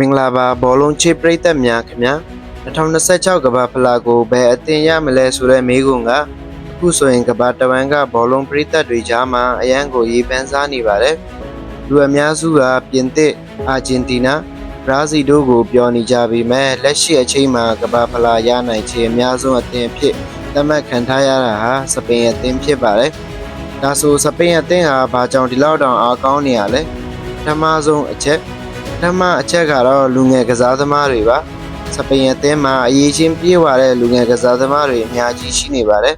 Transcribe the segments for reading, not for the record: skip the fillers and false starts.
မင်္ဂလာပါဘောလုံးချစ်ပရိသတ်များခင်ဗျာ2026ကမ္ဘာဖလားကိုဘယ်အသင်ရမလဲဆိုတဲ့မေးခွန်းကအခုဆိုရင်ကမ္ဘာတဝန်းကဘောလုံးပရိသတ်တွေကြားမှာအရန်ကိုရေးပန်းစားနေပါတယ်လူအများစုကပြင်သစ်အာဂျင်တီးနားဘရာဇီးတို့ကိုပြောနေကြပေမဲ့လက်ရှိအချိန်မှာကမ္ဘာဖလားရနိုင်ခြေအများဆုံးအသင်းဖြစ်သတ်မှတ်ခံထားရတာဟာစပိန်အသင်းဖြစ်ပါတယ်ဒါဆိုစပိန်အသင်းဟာဘာကြောင့်ဒီလောက်တောင်အားကောင်းနေရလဲပထမဆုံးအချက်ကတော့လူငယ်ကစားသမားတွေပါစပိန်အသင်းမှာအရေးချင်းပြေးဝတဲ့လူငယ်ကစားသမားတွေအများကြီးရှိနေပါတယ်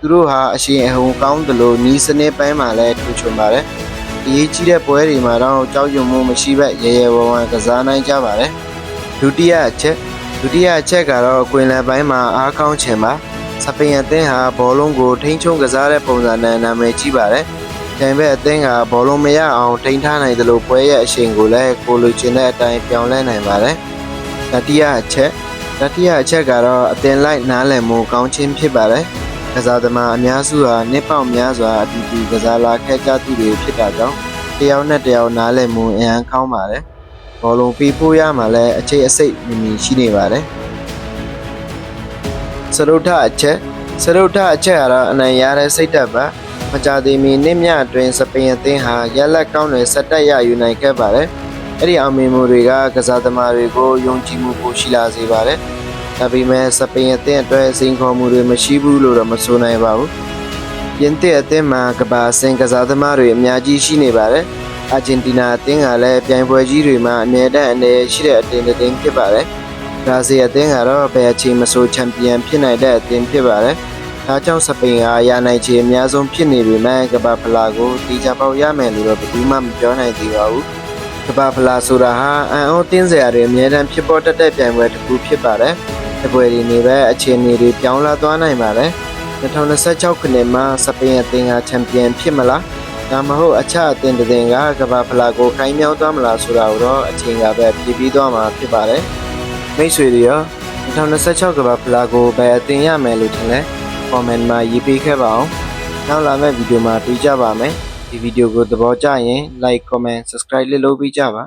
သူတို့ဟာအရှင်အဟုန်ကောင်းတယ်လို့နီးစနစ်ပိုင်းမှာလည်းထူချွန်ပါတယ်အရေးကြီးတဲ့ပွဲတွေမှာတော့ကြောက်ရွံ့မှုမရှိဘဲရဲရဲဝံဝံကစားနိုင်ကြပါတယ်ဒုတိယအချက်ကတော့အကွင်လယ်ပိုင်းမှာအားကောင်းခြင်းပါစပိန်အသင်းဟာဘောလုံးကိုထိန်းချုပ်ကစားတဲ့ပုံစံနဲ့နာမည်ကြီးပါတယ်တန်ဘက်အသင်းကဘောလုံးမရအောင်ထိန်းထားနိုင်တယ်လို့ပွဲရဲ့အရှိန်ကိုလည်းကိုလိုချင်တဲ့အတိုင်းပြောင်းလဲနိုင်ပါတယ်။တတိယအချက်ကတော့အသင်းလိုက်နားလည်မှုကောင်းခြင်းဖြစ်ပါတယ်။ကစားသမားအများစုဟာနှစ်ပေါက်များစွာအတူတူကစားလာခဲ့ကြသူတွေဖြစ်တာကြောင့်တယောက်နဲ့တယောက်နားလည်မှုအဟံကောင်းပါတယ်။ဘောလုံးပေးဖို့ရမှာလည်းအခြေအစိတ်မြင်မြင်ရှိနေပါတယ်။စရုထအချက်ကတော့အနိုင်ရတဲ့စိတ်ဓာတ်ပါမကြသေးမီနှစ်မြအတွင်းစပိန်အသင်းဟာရလက်ကောင်းတွေဆက်တက်ရယူနိုင်ခဲ့ပါတယ်။အဲ့ဒီအောင်မြင်မှုတွေကကစားသမားတွေကိုယုံကြည်မှုပိုရှိလာစေပါတယ်။ဒါပေမဲ့စပိန်အသင်းအတွက်စိန်ခေါ်မှုတွေမရှိဘူးလို့တော့မဆိုနိုင်ပါဘူး။ပြင်သစ်အသင်းမှာကမ္ဘာအဆင့်ကစားသမားတွေအများကြီးရှိနေပါတယ်။အာဂျင်တီးနားအသင်းကလည်းပြိုင်ပွဲကြီးတွေမှာအမြဲတမ်းအနေရှိတဲ့အသင်းတစ်သင်းဖြစ်ပါတယ်။ဘရာဇီးအသင်းကတော့ဘယ်အချိန်မဆိုချန်ပီယံဖြစ်နိုင်တဲ့အသင်းဖြစ်ပါတယ်။ဒါကြောင့်စပိန်ဟာရနိုင်ခြေအများဆုံးဖြစ်နေပေမဲ့ကမ္ဘာဖလားကိုတီချပေါက်ရမယ်လို့တော့ဘယ်သူမှမပြောနိုင်သေးပါဘူး။ကမ္ဘာဖလားဆိုတာဟာအံ့ဩသင်းစရာတွေအများတန်းဖြစ်ပေါ်တတ်တဲ့ပြိုင်ပွဲတစ်ခုဖြစ်ပါတယ်။ဒီပွဲဒီနေ့ပဲအခြေအနေတွေပြောင်းလဲသွားနိုင်ပါတယ်။2026ခုနှစ်မှာစပိန်အသင်းကချန်ပီယံဖြစ်မလား။ဒါမှမဟုတ်အခြားအသင်းတစ်သင်းကကမ္ဘာဖလားကိုခိုင်းမြောင်းသွားမလားဆိုတာကိုတော့အချိန်ကပဲဖြေပြီးသွားမှာဖြစ်ပါတယ်။မိတ်ဆွေတွေရော2026ကမ္ဘာဖလားကိုဘယ်အသင်းရမယ်လို့ထင်လဲcomment မှာရေးပေးခဲ့ပါအောင်နောက်လာမယ့်ဗီဒီယိုမှာတွေ့ကြပါမယ်ဒီဗီဒီယိုကိုသဘောကျရင် like comment subscribe လုပ်ပေးကြပါ